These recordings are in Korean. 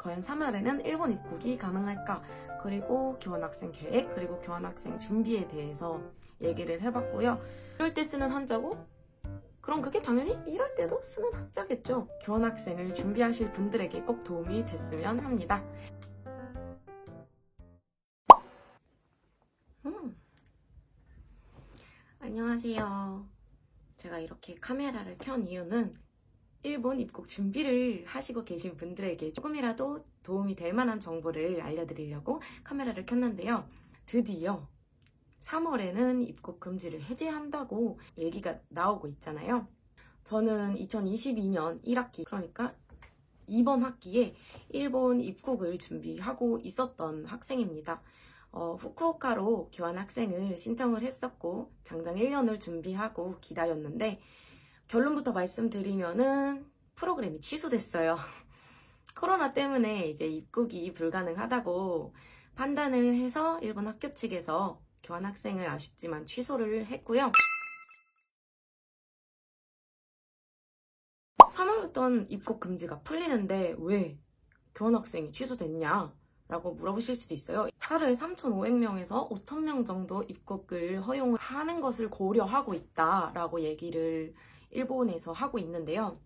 과연 3월에는 일본 입국이 가능할까? 그리고 교환학생 계획, 그리고 교환학생 준비에 대해서 얘기를 해봤고요. 이럴 때 쓰는 한자고? 그럼 그게 당연히 이럴 때도 쓰는 한자겠죠. 교환학생을 준비하실 분들에게 꼭 도움이 됐으면 합니다. 안녕하세요. 제가 이렇게 카메라를 켠 이유는 일본 입국 준비를 하시고 계신 분들에게 조금이라도 도움이 될 만한 정보를 알려드리려고 카메라를 켰는데요. 드디어 3월에는 입국 금지를 해제한다고 얘기가 나오고 있잖아요. 저는 2022년 1학기, 그러니까 이번 학기에 일본 입국을 준비하고 있었던 학생입니다. 후쿠오카로 교환학생을 신청을 했었고 장장 1년을 준비하고 기다렸는데 결론부터 말씀드리면은 프로그램이 취소됐어요. 코로나 때문에 이제 입국이 불가능하다고 판단을 해서 일본 학교 측에서 교환학생을 아쉽지만 취소를 했고요. 3월부터 입국 금지가 풀리는데 왜 교환학생이 취소됐냐? 라고 물어보실 수도 있어요. 하루에 3,500명에서 5,000명 정도 입국을 허용하는 것을 고려하고 있다라고 얘기를 일본에서 하고 있는데요.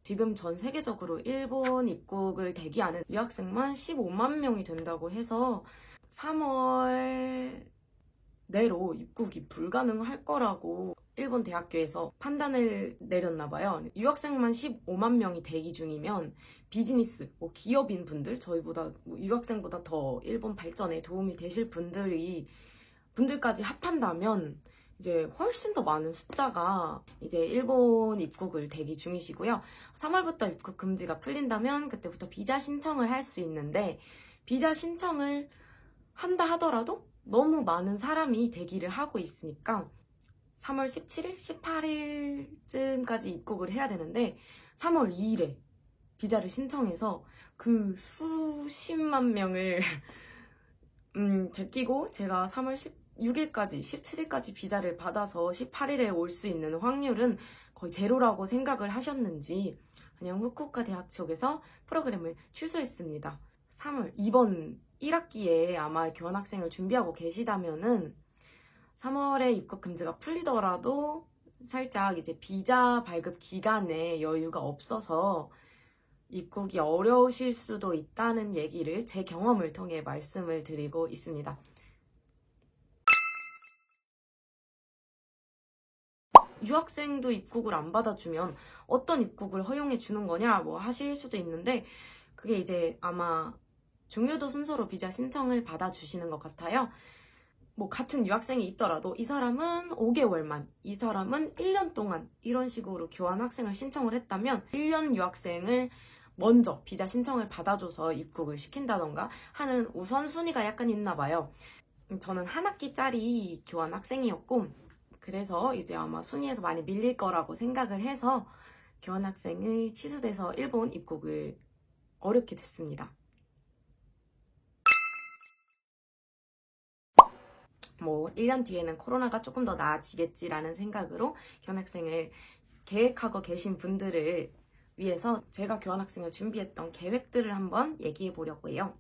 지금 전 세계적으로 일본 입국을 대기하는 유학생만 15만 명이 된다고 해서 3월 내로 입국이 불가능할 거라고 일본 대학교에서 판단을 내렸나 봐요. 유학생만 15만 명이 대기 중이면 비즈니스, 기업인 분들, 저희보다 유학생보다 더 일본 발전에 도움이 되실 분들까지 합한다면 이제 훨씬 더 많은 숫자가 이제 일본 입국을 대기 중이시고요. 3월부터 입국 금지가 풀린다면 그때부터 비자 신청을 할 수 있는데 비자 신청을 한다 하더라도 너무 많은 사람이 대기를 하고 있으니까 3월 17일, 18일쯤까지 입국을 해야 되는데 3월 2일에 비자를 신청해서 그 수십만 명을 제끼고 제가 3월 16일까지, 17일까지 비자를 받아서 18일에 올 수 있는 확률은 거의 제로라고 생각을 하셨는지 그냥 후쿠오카 대학 측에서 프로그램을 취소했습니다. 3월, 이번 1학기에 아마 교환학생을 준비하고 계시다면은 3월에 입국 금지가 풀리더라도 살짝 이제 비자 발급 기간에 여유가 없어서 입국이 어려우실 수도 있다는 얘기를 제 경험을 통해 말씀을 드리고 있습니다. 유학생도 입국을 안 받아주면 어떤 입국을 허용해 주는 거냐 하실 수도 있는데 그게 이제 아마 중요도 순서로 비자 신청을 받아주시는 것 같아요. 같은 유학생이 있더라도 이 사람은 5개월만, 이 사람은 1년 동안 이런 식으로 교환학생을 신청을 했다면 1년 유학생을 먼저 비자 신청을 받아줘서 입국을 시킨다던가 하는 우선순위가 약간 있나 봐요. 저는 한 학기짜리 교환학생이었고 그래서 이제 아마 순위에서 많이 밀릴 거라고 생각을 해서 교환학생이 취소돼서 일본 입국을 어렵게 됐습니다. 1년 뒤에는 코로나가 조금 더 나아지겠지라는 생각으로 교환학생을 계획하고 계신 분들을 위해서 제가 교환학생을 준비했던 계획들을 한번 얘기해 보려고 해요.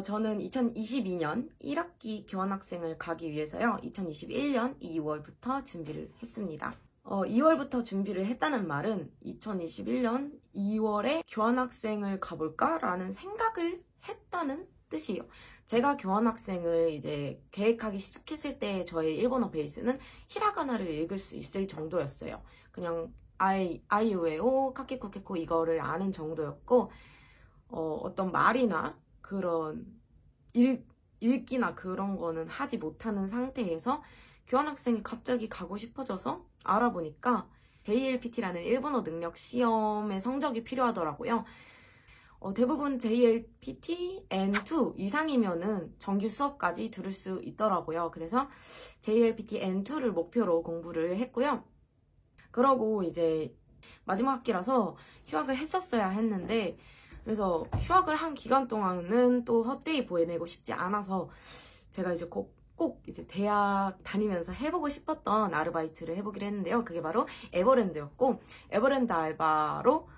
저는 2022년 1학기 교환학생을 가기 위해서요. 2021년 2월부터 준비를 했습니다. 2월부터 준비를 했다는 말은 2021년 2월에 교환학생을 가볼까라는 생각을 했다는 뜻이에요. 제가 교환학생을 이제 계획하기 시작했을 때 저의 일본어 베이스는 히라가나를 읽을 수 있을 정도였어요. 그냥 아이유에오, 카키코케코 이거를 아는 정도였고 어떤 말이나 그런 읽기나 그런 거는 하지 못하는 상태에서 교환학생이 갑자기 가고 싶어져서 알아보니까 JLPT라는 일본어 능력 시험의 성적이 필요하더라고요. 대부분 JLPT N2 이상이면은 정규 수업까지 들을 수 있더라고요. 그래서 JLPT N2를 목표로 공부를 했고요. 그러고 이제 마지막 학기라서 휴학을 했었어야 했는데 그래서 휴학을 한 기간 동안은 또 헛되이 보내고 싶지 않아서 제가 이제 꼭 이제 대학 다니면서 해보고 싶었던 아르바이트를 해보기로 했는데요. 그게 바로 에버랜드였고 에버랜드 알바로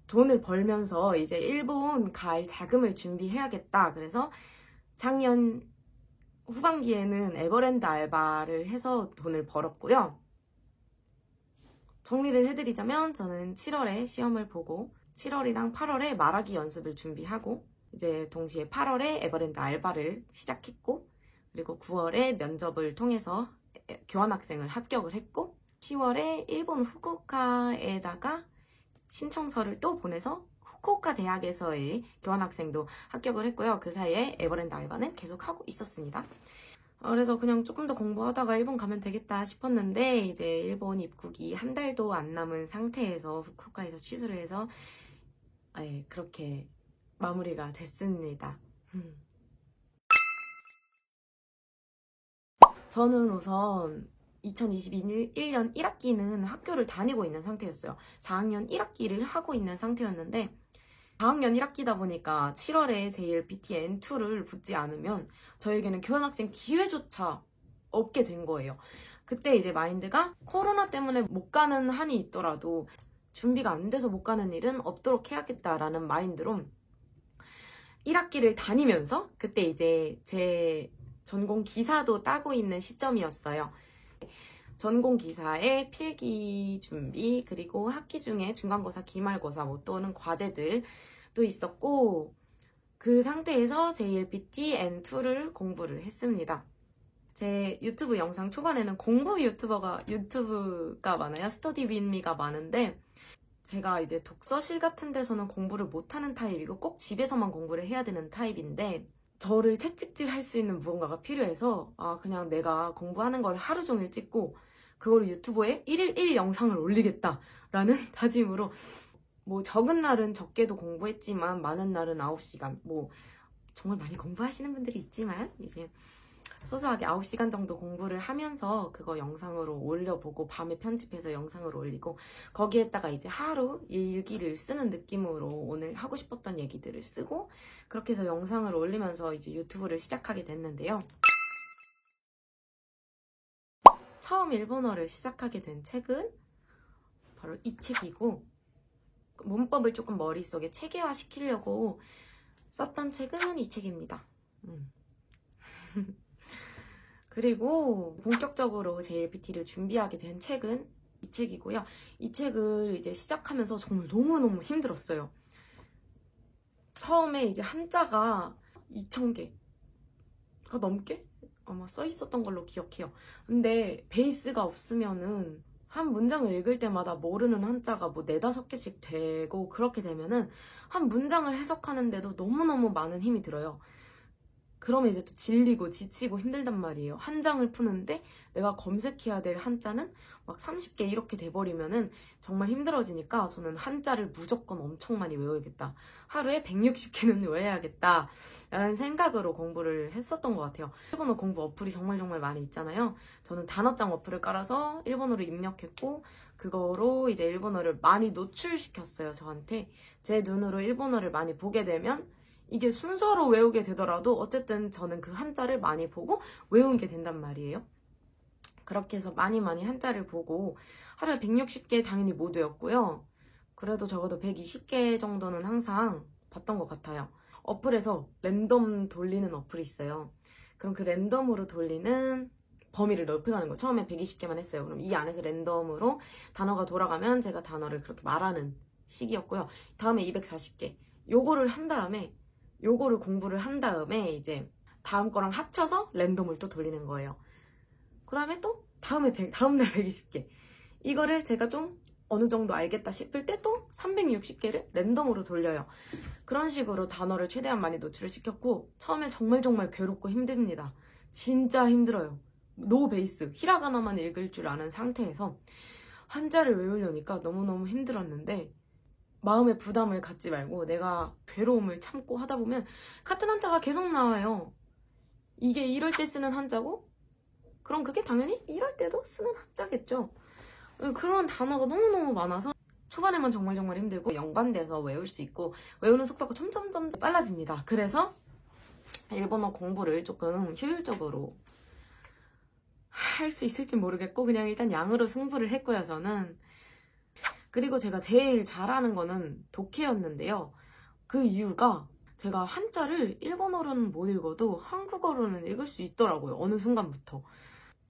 돈을 벌면서 이제 일본 갈 자금을 준비해야겠다. 그래서 작년 후반기에는 에버랜드 알바를 해서 돈을 벌었고요. 정리를 해드리자면 저는 7월에 시험을 보고 7월이랑 8월에 말하기 연습을 준비하고 이제 동시에 8월에 에버랜드 알바를 시작했고 그리고 9월에 면접을 통해서 교환학생을 합격을 했고 10월에 일본 후쿠오카에다가 신청서를 또 보내서 후쿠오카 대학에서의 교환학생도 합격을 했고요. 그 사이에 에버랜드 알바는 계속 하고 있었습니다. 그래서 그냥 조금 더 공부하다가 일본 가면 되겠다 싶었는데 이제 일본 입국이 한 달도 안 남은 상태에서 후쿠오카에서 취소를 해서 그렇게 마무리가 됐습니다. 저는 우선 2021년 1학기는 학교를 다니고 있는 상태였어요. 4학년 1학기를 하고 있는 상태였는데 4학년 1학기다 보니까 7월에 JLPT N2를 붙지 않으면 저에게는 교환학생 기회조차 없게 된 거예요. 그때 이제 마인드가 코로나 때문에 못 가는 한이 있더라도 준비가 안 돼서 못 가는 일은 없도록 해야겠다라는 마인드로 1학기를 다니면서 그때 이제 제 전공 기사도 따고 있는 시점이었어요. 전공 기사의 필기 준비 그리고 학기 중에 중간고사, 기말고사 또는 과제들도 있었고 그 상태에서 JLPT N2를 공부를 했습니다. 제 유튜브 영상 초반에는 공부 유튜브가 많아요. 스터디 윈미가 많은데 제가 이제 독서실 같은 데서는 공부를 못하는 타입이고 꼭 집에서만 공부를 해야 되는 타입인데 저를 채찍질 할 수 있는 무언가가 필요해서 그냥 내가 공부하는 걸 하루 종일 찍고 그걸 유튜브에 1일 1 영상을 올리겠다라는 다짐으로 뭐 적은 날은 적게도 공부했지만 많은 날은 9시간 뭐 정말 많이 공부하시는 분들이 있지만 이제 소소하게 9시간 정도 공부를 하면서 그거 영상으로 올려보고 밤에 편집해서 영상으로 올리고 거기에다가 이제 하루 일기를 쓰는 느낌으로 오늘 하고 싶었던 얘기들을 쓰고 그렇게 해서 영상을 올리면서 이제 유튜브를 시작하게 됐는데요. 처음 일본어를 시작하게 된 책은 바로 이 책이고 문법을 조금 머릿속에 체계화 시키려고 썼던 책은 이 책입니다. 그리고 본격적으로 JLPT를 준비하게 된 책은 이 책이고요. 이 책을 이제 시작하면서 정말 너무너무 힘들었어요. 처음에 이제 한자가 2000개가 넘게 아마 써 있었던 걸로 기억해요. 근데 베이스가 없으면은 한 문장을 읽을 때마다 모르는 한자가 뭐 4-5개씩 되고 그렇게 되면은 한 문장을 해석하는데도 너무너무 많은 힘이 들어요. 그러면 이제 또 질리고 지치고 힘들단 말이에요. 한 장을 푸는데 내가 검색해야 될 한자는 막 30개 이렇게 돼버리면은 정말 힘들어지니까 저는 한자를 무조건 엄청 많이 외워야겠다. 하루에 160개는 외워야겠다. 라는 생각으로 공부를 했었던 것 같아요. 일본어 공부 어플이 정말 많이 있잖아요. 저는 단어장 어플을 깔아서 일본어를 입력했고 그거로 이제 일본어를 많이 노출시켰어요. 저한테. 제 눈으로 일본어를 많이 보게 되면 이게 순서로 외우게 되더라도 어쨌든 저는 그 한자를 많이 보고 외운 게 된단 말이에요. 그렇게 해서 많이 한자를 보고 하루에 160개 당연히 못 외웠고요. 그래도 적어도 120개 정도는 항상 봤던 것 같아요. 어플에서 랜덤 돌리는 어플이 있어요. 그럼 그 랜덤으로 돌리는 범위를 넓혀가는 거예요. 처음에 120개만 했어요. 그럼 이 안에서 랜덤으로 단어가 돌아가면 제가 단어를 그렇게 말하는 식이었고요. 다음에 240개. 요거를 공부를 한 다음에 이제 다음 거랑 합쳐서 랜덤을 또 돌리는 거예요. 그 다음에 또 다음날 120개. 이거를 제가 좀 어느 정도 알겠다 싶을 때 또 360개를 랜덤으로 돌려요. 그런 식으로 단어를 최대한 많이 노출을 시켰고 처음에 정말 괴롭고 힘듭니다. 진짜 힘들어요. 노 베이스, 히라가나만 읽을 줄 아는 상태에서 한자를 외우려니까 너무너무 힘들었는데 마음의 부담을 갖지 말고 내가 괴로움을 참고 하다 보면 같은 한자가 계속 나와요. 이게 이럴 때 쓰는 한자고 그럼 그게 당연히 이럴 때도 쓰는 한자겠죠. 그런 단어가 너무너무 많아서 초반에만 정말 힘들고 연관돼서 외울 수 있고 외우는 속도가 점점 빨라집니다. 그래서 일본어 공부를 조금 효율적으로 할 수 있을지 모르겠고 그냥 일단 양으로 승부를 했고요. 저는 그리고 제가 제일 잘하는 거는 독해였는데요. 그 이유가 제가 한자를 일본어로는 못 읽어도 한국어로는 읽을 수 있더라고요. 어느 순간부터.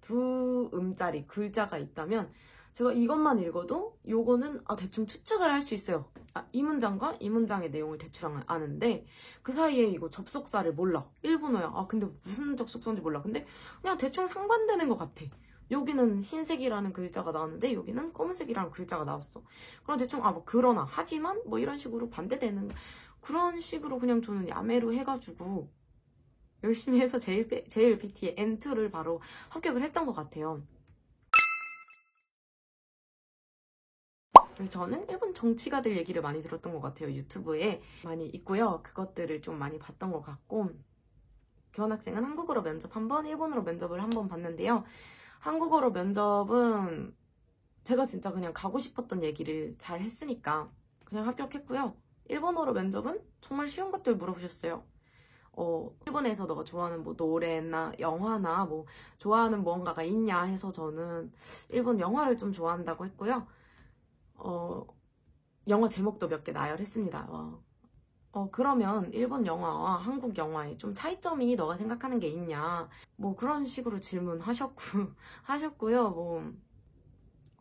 두 음짜리 글자가 있다면 제가 이것만 읽어도 요거는 대충 추측을 할 수 있어요. 이 문장과 이 문장의 내용을 대충 아는데 그 사이에 이거 접속사를 몰라. 일본어야. 근데 무슨 접속사인지 몰라. 근데 그냥 대충 상반되는 것 같아. 여기는 흰색이라는 글자가 나왔는데 여기는 검은색이라는 글자가 나왔어. 그럼 대충 뭐 그러나 하지만 뭐 이런 식으로 반대되는 그런 식으로 그냥 저는 야매로 해가지고 열심히 해서 JLPT의 N2를 바로 합격을 했던 것 같아요. 저는 일본 정치가들 얘기를 많이 들었던 것 같아요. 유튜브에 많이 있고요. 그것들을 좀 많이 봤던 것 같고, 교환학생은 한국어로 면접 한 번, 일본어로 면접을 한 번 봤는데요. 한국어로 면접은 제가 진짜 그냥 가고 싶었던 얘기를 잘 했으니까 그냥 합격했고요. 일본어로 면접은 정말 쉬운 것들 물어보셨어요. 일본에서 너가 좋아하는 뭐 노래나 영화나 뭐 좋아하는 무언가가 있냐 해서 저는 일본 영화를 좀 좋아한다고 했고요. 영화 제목도 몇 개 나열했습니다. 그러면 일본 영화와 한국 영화에 좀 차이점이 너가 생각하는 게 있냐 뭐 그런 식으로 하셨고요.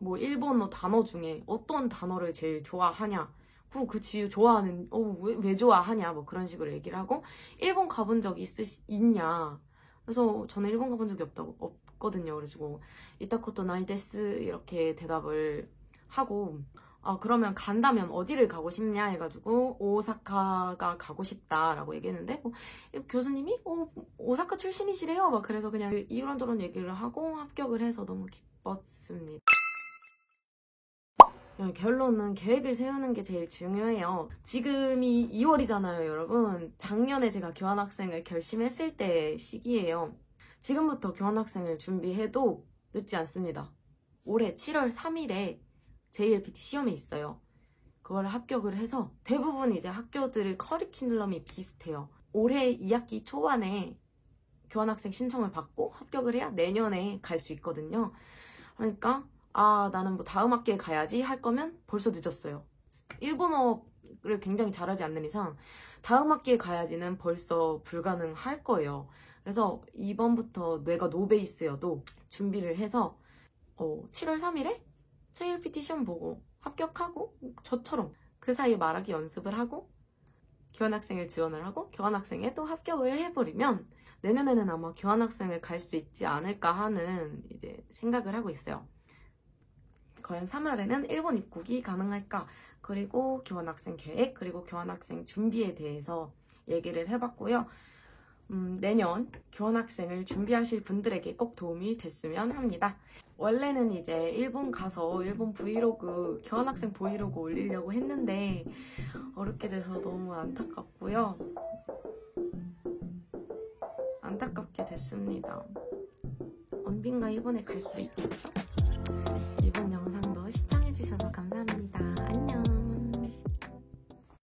뭐 일본어 단어 중에 어떤 단어를 제일 좋아하냐, 그리고 그 지유 좋아하는 왜 좋아하냐 뭐 그런 식으로 얘기를 하고, 일본 가본 적 있냐, 그래서 저는 일본 가본 적이 없거든요. 그래가지고 이타코토 나이 데스 이렇게 대답을 하고, 그러면 간다면 어디를 가고 싶냐 해가지고 오사카가 가고 싶다라고 얘기했는데 교수님이 오사카 출신이시래요. 막 그래서 그냥 이런저런 얘기를 하고 합격을 해서 너무 기뻤습니다. 결론은 계획을 세우는 게 제일 중요해요. 지금이 2월이잖아요, 여러분. 작년에 제가 교환학생을 결심했을 때 시기예요. 지금부터 교환학생을 준비해도 늦지 않습니다. 올해 7월 3일에 JLPT 시험이 있어요. 그걸 합격을 해서 대부분 이제 학교들의 커리큘럼이 비슷해요. 올해 2학기 초반에 교환학생 신청을 받고 합격을 해야 내년에 갈 수 있거든요. 그러니까 나는 뭐 다음 학기에 가야지 할 거면 벌써 늦었어요. 일본어를 굉장히 잘하지 않는 이상 다음 학기에 가야지는 벌써 불가능할 거예요. 그래서 이번부터 뇌가 노베이스여도 준비를 해서 7월 3일에 JLPT 시험 보고 합격하고 저처럼 그 사이에 말하기 연습을 하고 교환학생을 지원을 하고 교환학생에 또 합격을 해버리면 내년에는 아마 교환학생을 갈 수 있지 않을까 하는 이제 생각을 하고 있어요. 과연 3월에는 일본 입국이 가능할까? 그리고 교환학생 계획, 그리고 교환학생 준비에 대해서 얘기를 해봤고요. 내년 교환학생을 준비하실 분들에게 꼭 도움이 됐으면 합니다. 원래는 이제 일본 가서 일본 브이로그, 교환학생 브이로그 올리려고 했는데 어렵게 돼서 너무 안타깝고요. 안타깝게 됐습니다. 언젠가 일본에 갈 수 있겠죠?